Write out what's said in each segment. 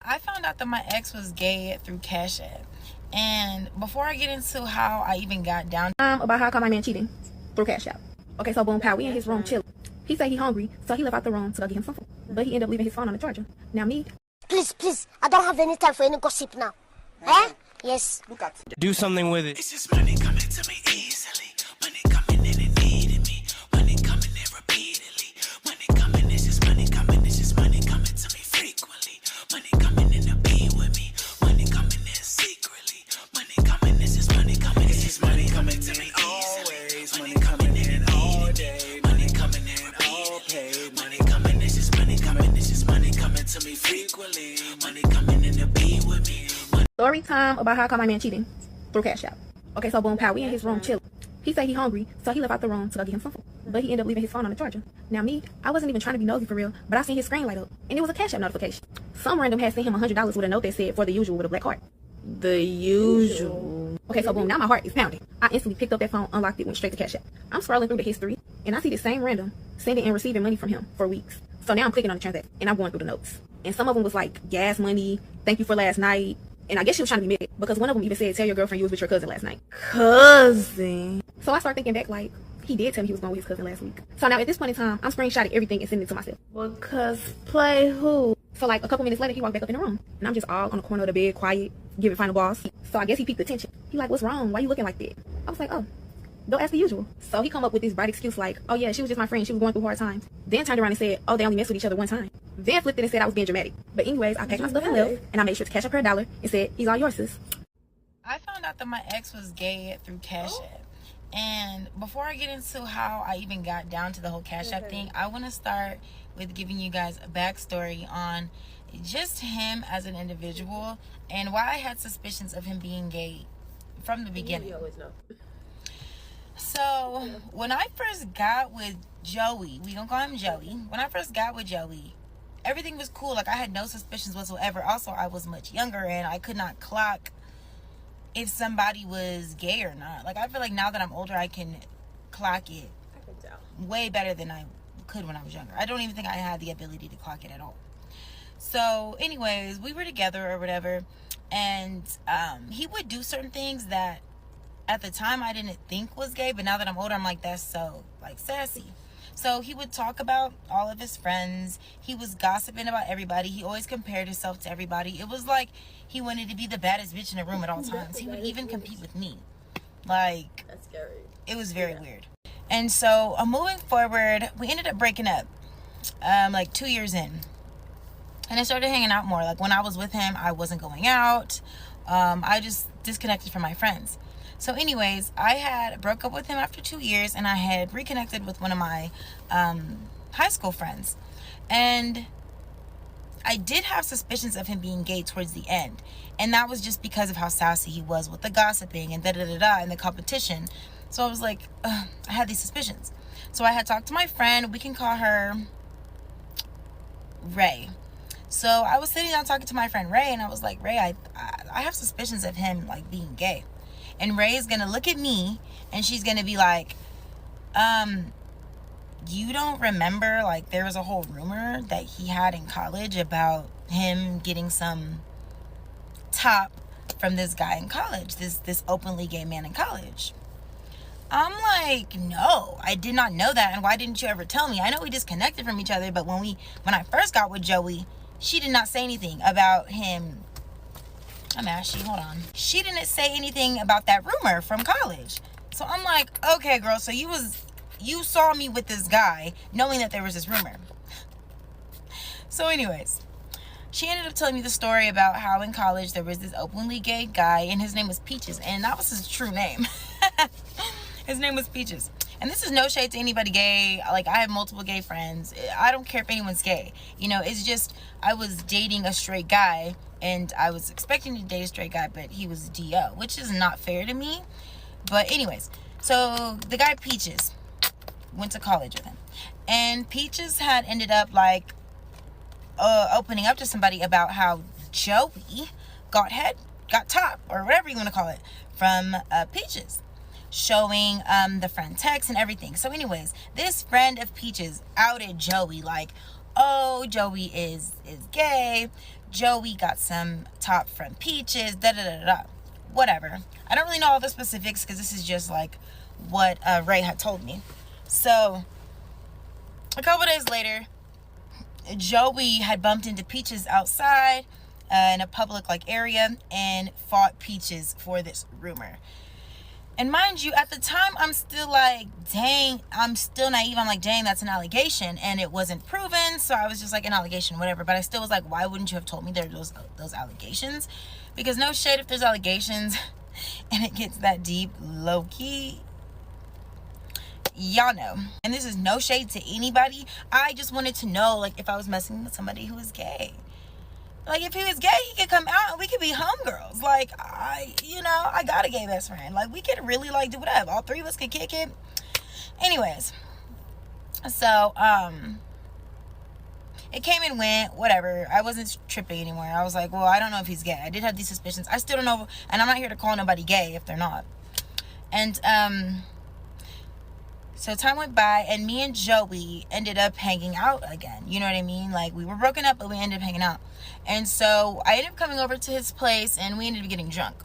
I found out that my ex was gay through Cash App. And before I get into how I even got down about how I caught my man cheating through Cash App. Okay, so boom, pow, we in his room chilling. He said he hungry, so he left out the room to go get him some food. But he ended up leaving his phone on the charger. Now me. Please, I don't have any time for any gossip now. Eh? Yes. Look at it. Do something with it. It's just money coming to me easily. Money coming in and needing me. Money coming in repeatedly. Money coming, it's just money coming. It's just money coming to me frequently. Money coming in to be with me. Money coming in secretly. Money coming, it's just money coming. It's just money coming to me always. Money coming in all day. Money coming in all paid. Money coming, it's just money coming. It's just money coming to me frequently. Money coming in to be with me. Story time about how I caught my man cheating through Cash App. Okay, so boom, pow, we in his room chilling. He said he hungry, so he left out the room to go get him some food. But he ended up leaving his phone on the charger. Now me, I wasn't even trying to be nosy for real, but I seen his screen light up, and it was a Cash App notification. Some random had sent him $100 with a note that said, "For the usual," with a black heart. The usual. Okay, so boom, now my heart is pounding. I instantly picked up that phone, unlocked it, went straight to Cash App. I'm scrolling through the history, and I see the same random sending and receiving money from him for weeks. So now I'm clicking on the transaction, and I'm going through the notes. And some of them was like, gas money, thank you for last night. And I guess she was trying to be mad because one of them even said, "Tell your girlfriend you was with your cousin last night." Cousin. So I started thinking back, like, he did tell me he was going with his cousin last week. So now at this point in time, I'm screenshotting everything and sending it to myself. Because play who? So like a couple minutes later, he walked back up in the room. And I'm just all on the corner of the bed, quiet, giving final balls. So I guess he peeped the tension. He like, "What's wrong? Why you looking like that?" I was like, "Oh, don't ask the usual." So he come up with this bright excuse like, "Oh yeah, she was just my friend. She was going through hard times." Then turned around and said, "Oh, they only messed with each other one time." Then flipped it and said I was being dramatic. But anyways, I packed my stuff and left, and I made sure to cash up her $1 and said, "He's all yours, sis." I found out that my ex was gay through Cash App. And before I get into how I even got down to the whole Cash App thing, I want to start with giving you guys a backstory on just him as an individual and why I had suspicions of him being gay from the beginning. You always know. So when I first got with Joey, we gonna call him Joey. When I first got with Joey, everything was cool. Like I had no suspicions whatsoever. Also, I was much younger and I could not clock if somebody was gay or not. Like I feel like now that I'm older, I can clock it I can tell. way better than I could when I was younger. I don't even think I had the ability to clock it at all. So anyways, we were together or whatever, and he would do certain things that at the time I didn't think was gay, but now that I'm older, I'm like, that's so like sassy. So he would talk about all of his friends. He was gossiping about everybody. He always compared himself to everybody. It was like he wanted to be the baddest bitch in the room at all times. He would even compete with me. Like, That's scary. it was very weird. And so moving forward, we ended up breaking up like 2 years in. And I started hanging out more. Like when I was with him, I wasn't going out. I just disconnected from my friends. So anyways, I had broke up with him after 2 years, and I had reconnected with one of my high school friends. And I did have suspicions of him being gay towards the end. And that was just because of how sassy he was with the gossiping and da-da-da-da and the competition. So I was like, ugh, I had these suspicions. So I had talked to my friend. We can call her Ray. So I was sitting down talking to my friend Ray, and I was like, "Ray, I have suspicions of him like being gay." And Ray is gonna look at me and she's gonna be like, you don't remember like there was a whole rumor that he had in college about him getting some top from this guy in college, this openly gay man in college? I'm like, no, I did not know that. And why didn't you ever tell me? I know we disconnected from each other, but when I first got with Joey, she did not say anything about him. I'm ashy, hold on. She didn't say anything about that rumor from college. So I'm like, okay, girl, so you saw me with this guy knowing that there was this rumor. So anyways, she ended up telling me the story about how in college there was this openly gay guy, and his name was Peaches, and that was his true name. His name was Peaches. And this is no shade to anybody gay. Like, I have multiple gay friends. I don't care if anyone's gay. You know, it's just I was dating a straight guy, and I was expecting to date a straight guy, but he was DO, which is not fair to me. But anyways, so the guy Peaches went to college with him. And Peaches had ended up, like, opening up to somebody about how Joey got top, or whatever you want to call it, from Peaches, showing the friend text and everything. So anyways, this friend of Peaches outed Joey like, oh, Joey is gay. Joey got some top from Peaches, da da da da. Whatever. I don't really know all the specifics because this is just like what Ray had told me. So a couple days later, Joey had bumped into Peaches outside in a public like area and fought Peaches for this rumor. And mind you, at the time, I'm still like, dang, I'm still naive. I'm like, dang, that's an allegation. And it wasn't proven. So I was just like, an allegation, whatever. But I still was like, why wouldn't you have told me there were those allegations? Because no shade, if there's allegations and it gets that deep, low key, y'all know. And this is no shade to anybody. I just wanted to know, like, if I was messing with somebody who was gay. Like, if he was gay, he could come out and we could be homegirls. Like, I got a gay best friend. Like, we could really, like, do whatever. All three of us could kick it. Anyways. So, it came and went, whatever. I wasn't tripping anymore. I was like, well, I don't know if he's gay. I did have these suspicions. I still don't know. And I'm not here to call nobody gay if they're not. And, so time went by and me and Joey ended up hanging out again. You know what I mean? Like, we were broken up, but we ended up hanging out. And so I ended up coming over to his place and we ended up getting drunk.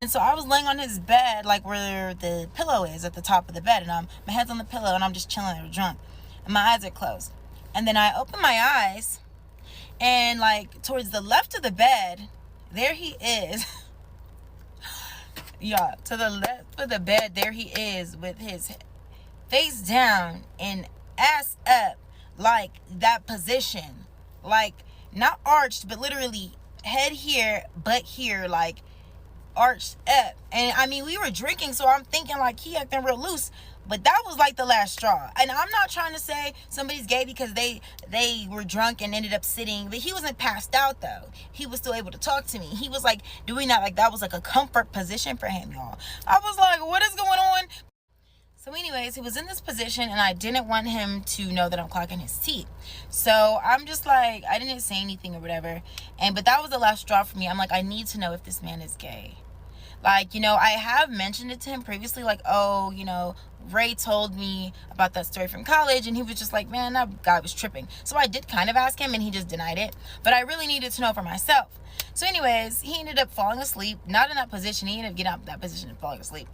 And so I was laying on his bed, like where the pillow is at the top of the bed. And my head's on the pillow and I'm just chilling there drunk. And my eyes are closed. And then I open my eyes and like towards the left of the bed, there he is. Yeah, to the left of the bed, there he is with his face down and ass up, like that position, like not arched, but literally head here, butt here, like arched up. And I mean, we were drinking, so I'm thinking like he acting real loose, but that was like the last straw. And I'm not trying to say somebody's gay because they were drunk and ended up sitting, but he wasn't passed out though. He was still able to talk to me. He was like doing that, like that was like a comfort position for him, y'all. I was like, what is going on? So anyways, he was in this position and I didn't want him to know that I'm clocking his teeth. So I'm just like, I didn't say anything or whatever. But that was the last straw for me. I'm like, I need to know if this man is gay. Like, I have mentioned it to him previously, like, oh, Ray told me about that story from college and he was just like, man, that guy was tripping. So I did kind of ask him and he just denied it. But I really needed to know for myself. So anyways, he ended up falling asleep, not in that position. He ended up getting out of that position and falling asleep.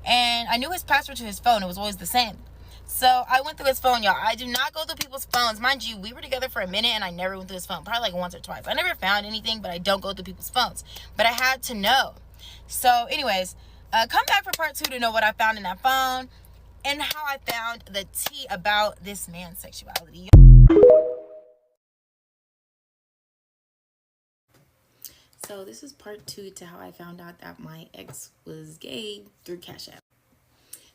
And I knew his password to his phone. It was always the same. So I went through his phone, y'all. I do not go through people's phones. Mind you, we were together for a minute and I never went through his phone. Probably like once or twice. I never found anything, but I don't go through people's phones. But I had to know. So anyways, come back for part 2 to know what I found in that phone and how I found the tea about this man's sexuality. So this is part 2 to how I found out that my ex was gay through Cash App.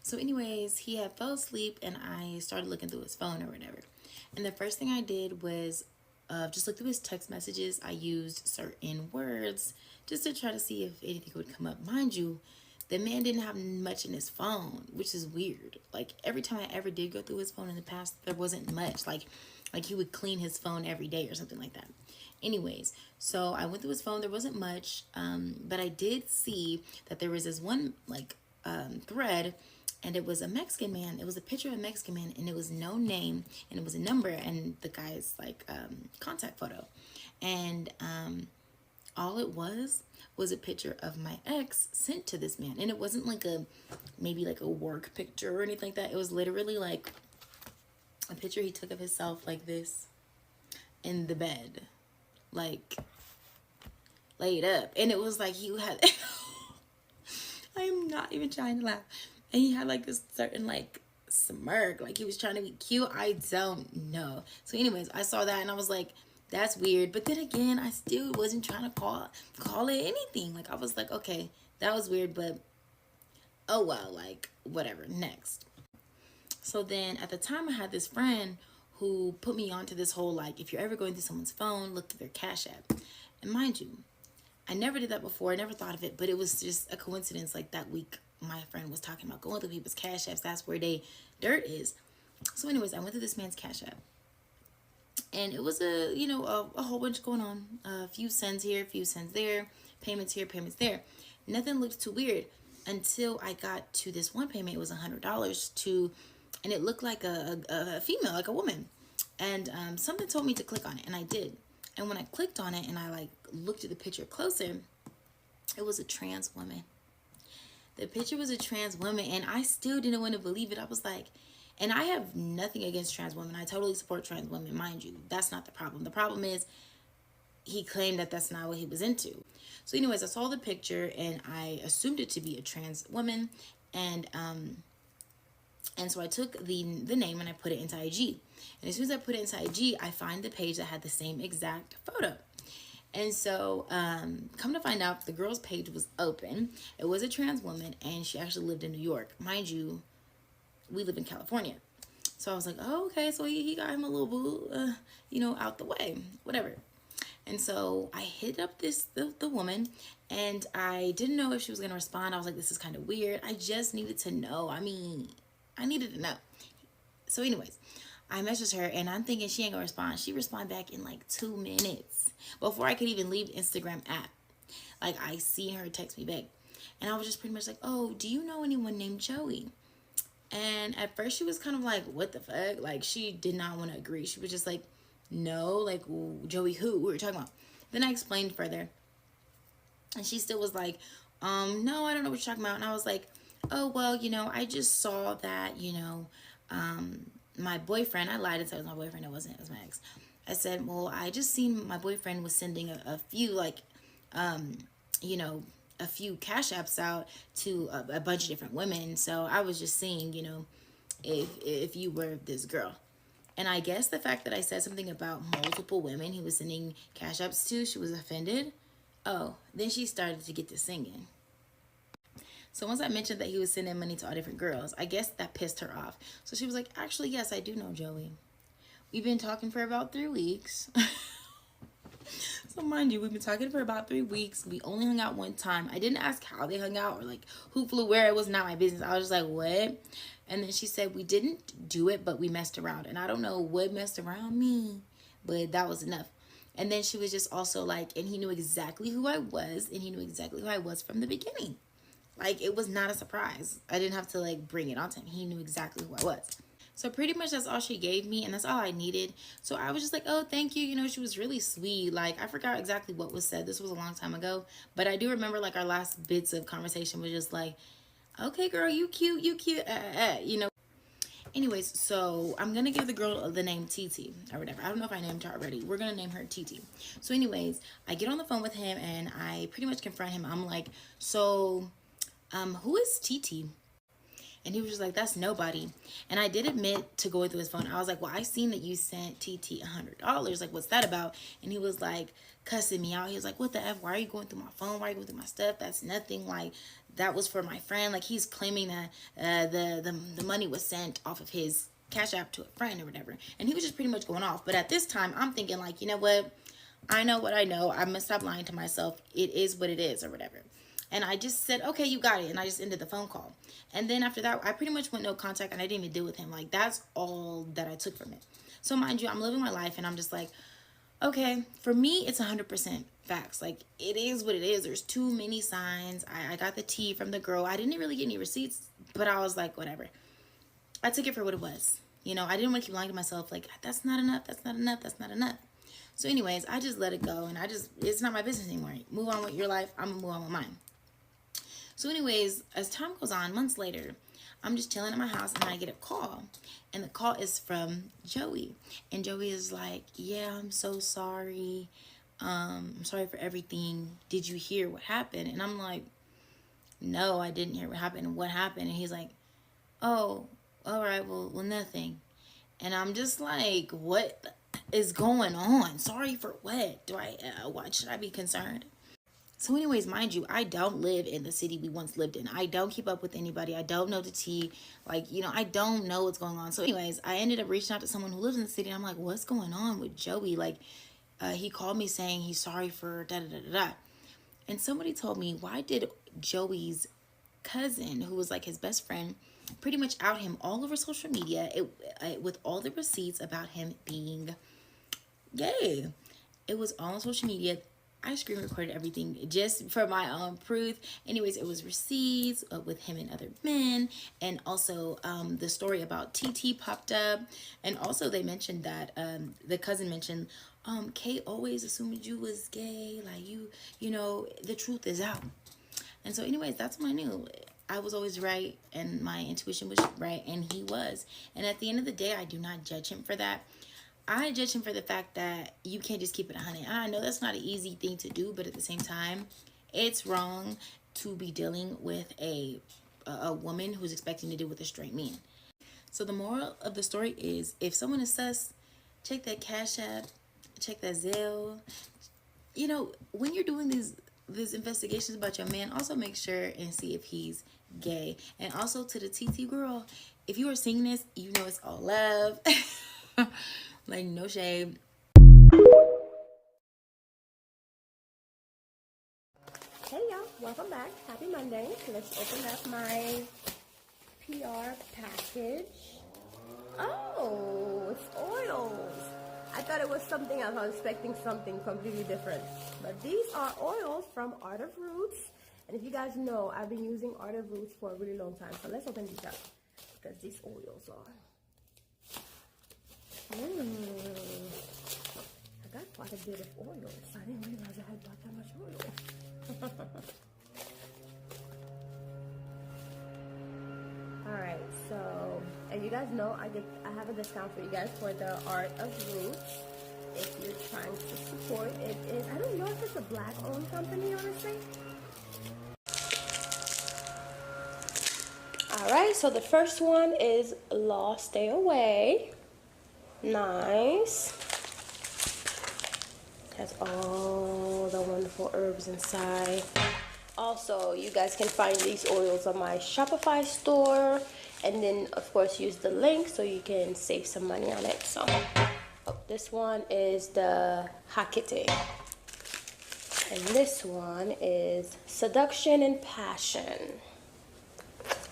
So anyways, he had fell asleep and I started looking through his phone or whatever. And the first thing I did was just look through his text messages. I used certain words just to try to see if anything would come up. Mind you, the man didn't have much in his phone, which is weird. Like every time I ever did go through his phone in the past, there wasn't much. Like he would clean his phone every day or something like that. Anyways, so I went through his phone. There wasn't much, but I did see that there was this one thread, and it was a Mexican man. It was a picture of a Mexican man, and it was no name, and it was a number, and the guy's like contact photo, and all it was a picture of my ex sent to this man, and it wasn't like maybe like a work picture or anything like that. It was literally like a picture he took of himself like this in the bed, like laid up, and it was like he had I am not even trying to laugh, and he had like this certain like smirk, like he was trying to be cute. I don't know. So anyways, I saw that and I was like, that's weird. But then again, I still wasn't trying to call it anything. Like I was like, okay, that was weird, but oh well, like whatever, next. So then at the time I had this friend who put me onto this whole, like, if you're ever going through someone's phone, look at their Cash App. And mind you, I never did that before. I never thought of it, but it was just a coincidence. Like that week, my friend was talking about going through people's Cash Apps. That's where they dirt is. So anyways, I went through this man's Cash App. And it was a whole bunch going on. A few cents here, a few cents there. Payments here, payments there. Nothing looked too weird until I got to this one payment. It was $100 to... And it looked like a female, like a woman. And something told me to click on it, and I did. And when I clicked on it and I like looked at the picture closer, it was a trans woman. The picture was a trans woman, and I still didn't want to believe it. I was like, and I have nothing against trans women. I totally support trans women, mind you. That's not the problem. The problem is he claimed that that's not what he was into. So anyways, I saw the picture and I assumed it to be a trans woman, and so I took the name and I put it into IG. And as soon as I put it into IG, I find the page that had the same exact photo. And so, come to find out, the girl's page was open. It was a trans woman, and she actually lived in New York. Mind you, we live in California. So I was like, oh, okay, so he got him a little boo, out the way, whatever. And so I hit up the woman, and I didn't know if she was going to respond. I was like, this is kind of weird. I just needed to know. I needed to know. So anyways, I messaged her, and I'm thinking she ain't gonna respond. She responded back in like 2 minutes before I could even leave the Instagram app. Like, I seen her text me back, and I was just pretty much like, oh, do you know anyone named Joey? And at first she was kind of like, what the fuck? Like, she did not want to agree. She was just like, no, like, Joey who? We were talking about. Then I explained further, and she still was like, no, I don't know what you're talking about. And I was like, oh, well, I just saw that, my boyfriend, I lied and said it was my boyfriend. It wasn't, it was my ex. I said, well, I just seen my boyfriend was sending a few, like, a few cash apps out to a bunch of different women. So I was just seeing, if you were this girl. And I guess the fact that I said something about multiple women he was sending cash apps to, she was offended. Oh, then she started to get to singing. So once I mentioned that he was sending money to all different girls, I guess that pissed her off. So she was like, actually, yes, I do know Joey. We've been talking for about 3 weeks. So mind you, we've been talking for about 3 weeks. We only hung out one time. I didn't ask how they hung out or like who flew where. It was not my business. I was just like, what? And then she said, we didn't do it, but we messed around. And I don't know what messed around me, but that was enough. And then she was just also like, and he knew exactly who I was, and he knew exactly who I was from the beginning. Like, it was not a surprise. I didn't have to, like, bring it on to him. He knew exactly who I was. So pretty much that's all she gave me, and that's all I needed. So I was just like, oh, thank you. She was really sweet. Like, I forgot exactly what was said. This was a long time ago. But I do remember, like, our last bits of conversation was just like, okay, girl, you cute. Anyways, so I'm going to give the girl the name TT or whatever. I don't know if I named her already. We're going to name her TT. So anyways, I get on the phone with him, and I pretty much confront him. I'm like, so... who is TT? And he was just like, that's nobody. And I did admit to going through his phone. I was like, well, I seen that you sent TT $100. Like, what's that about? And he was like, cussing me out. He was like, what the F? Why are you going through my phone? Why are you going through my stuff? That's nothing. Like, that was for my friend. Like, he's claiming that the money was sent off of his Cash App to a friend or whatever. And he was just pretty much going off. But at this time, I'm thinking like, you know what? I know what I know. I'm going to stop lying to myself. It is what it is or whatever. And I just said, okay, you got it. And I just ended the phone call. And then after that, I pretty much went no contact, and I didn't even deal with him. Like, that's all that I took from it. So mind you, I'm living my life, and I'm just like, okay, for me, it's 100% facts. Like, it is what it is. There's too many signs. I got the tea from the girl. I didn't really get any receipts, but I was like, whatever. I took it for what it was. I didn't want to keep lying to myself. Like, that's not enough. That's not enough. That's not enough. So anyways, I just let it go, and it's not my business anymore. Move on with your life. I'm going to move on with mine. So anyways, as time goes on, months later, I'm just chilling in my house, and I get a call. And the call is from Joey. And Joey is like, yeah, I'm so sorry. I'm sorry for everything. Did you hear what happened? And I'm like, no, I didn't hear what happened. What happened? And he's like, oh, all right, well, nothing. And I'm just like, what is going on? Sorry for what? What should I be concerned? So anyways, mind you, I don't live in the city we once lived in. I don't keep up with anybody. I don't know the tea. Like, I don't know what's going on. So anyways, I ended up reaching out to someone who lives in the city. And I'm like, what's going on with Joey? Like, he called me saying he's sorry for da-da-da-da-da. And somebody told me, why did Joey's cousin, who was like his best friend, pretty much out him all over social media with all the receipts about him being gay? It was all on social media. I screen recorded everything just for my own proof. Anyways, it was receipts with him and other men. And also the story about TT popped up. And also they mentioned that the cousin mentioned Kate always assumed you was gay, like you know, the truth is out. And so anyways, that's when I knew I was always right and my intuition was right and he was. And at the end of the day, I do not judge him for that. I judge him for the fact that you can't just keep it 100. And I know that's not an easy thing to do, but at the same time, it's wrong to be dealing with a woman who's expecting to deal with a straight man. So the moral of the story is, if someone is sus, check that Cash App, check that Zelle. You know, when you're doing these investigations about your man, also make sure and see if he's gay. And also to the TT girl, if you are seeing this, you know it's all love. Like, no shade. Hey y'all, welcome back. Happy Monday. Let's open up my PR package. Oh, it's oils. I thought it was something else. I was expecting something completely different. But these are oils from Art of Roots. And if you guys know, I've been using Art of Roots for a really long time. So let's open these up, because these oils are... I got quite a bit of oils. I didn't realize I had bought that much oil. Alright, so, and you guys know I have a discount for you guys for the Art of Roots. If you're trying to support it, I don't know if it's a black owned company, honestly. Alright, so the first one is Law Stay Away. Nice. Has all the wonderful herbs inside. Also, you guys can find these oils on my Shopify store, and then of course use the link so you can save some money on it. So, this one is the Hakite, and this one is Seduction and Passion.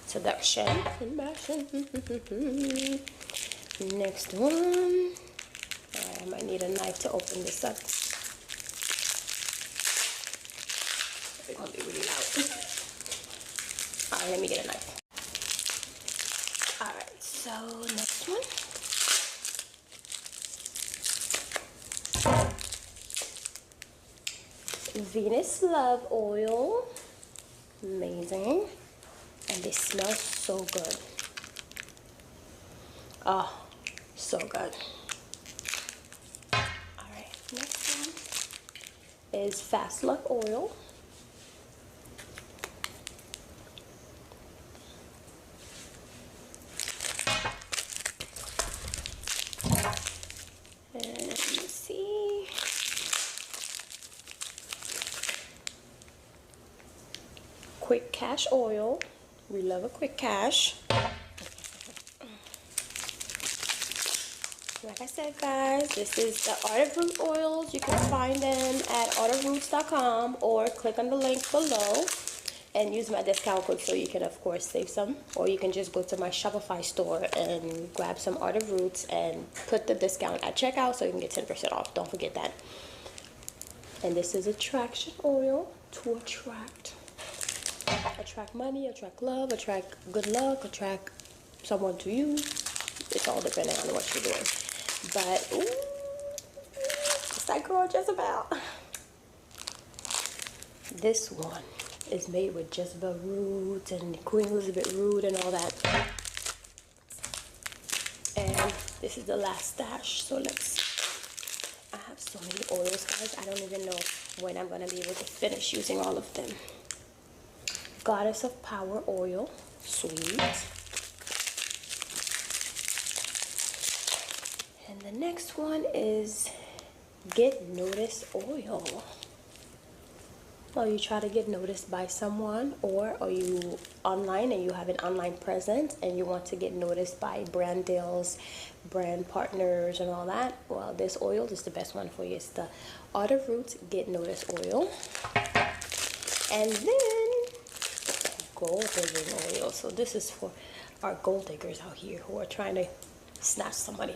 Seduction and Passion. Next one. I might need a knife to open this up. It's gonna be really loud. Alright, let me get a knife. Alright, so next one. Venus Love Oil. Amazing. And they smell so good. Oh, so good. Alright, next one is Fast Luck Oil. And let's see. Quick Cash Oil. We love a quick cash. Like I said, guys, this is the Art of Root oils. You can find them at artofroots.com or click on the link below and use my discount code so you can, of course, save some. Or you can just go to my Shopify store and grab some Art of Roots and put the discount at checkout so you can get 10% off. Don't forget that. And this is Attraction Oil to attract money, attract love, attract good luck, attract someone to you. It's all depending on what you're doing. But, ooh, it's that girl Jezebel. This one is made with Jezebel root and Queen Elizabeth root and all that. And this is the last stash. So I have so many oils, guys. I don't even know when I'm going to be able to finish using all of them. Goddess of Power Oil. Sweet. And the next one is Get Noticed Oil. Well, you try to get noticed by someone, or are you online and you have an online presence and you want to get noticed by brand deals, brand partners and all that. Well, this oil is the best one for you. It's the Art of Roots Get Noticed Oil. And then gold digging oil. So this is for our gold diggers out here who are trying to snatch somebody.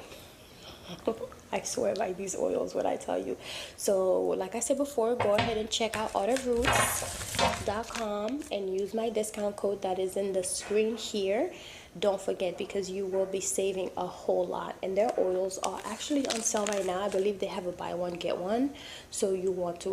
I swear by these oils when I tell you. So like I said before, go ahead and check out autumnroots.com and use my discount code that is in the screen here. Don't forget, because you will be saving a whole lot, and their oils are actually on sale right now. I believe they have a buy one get one, so you want to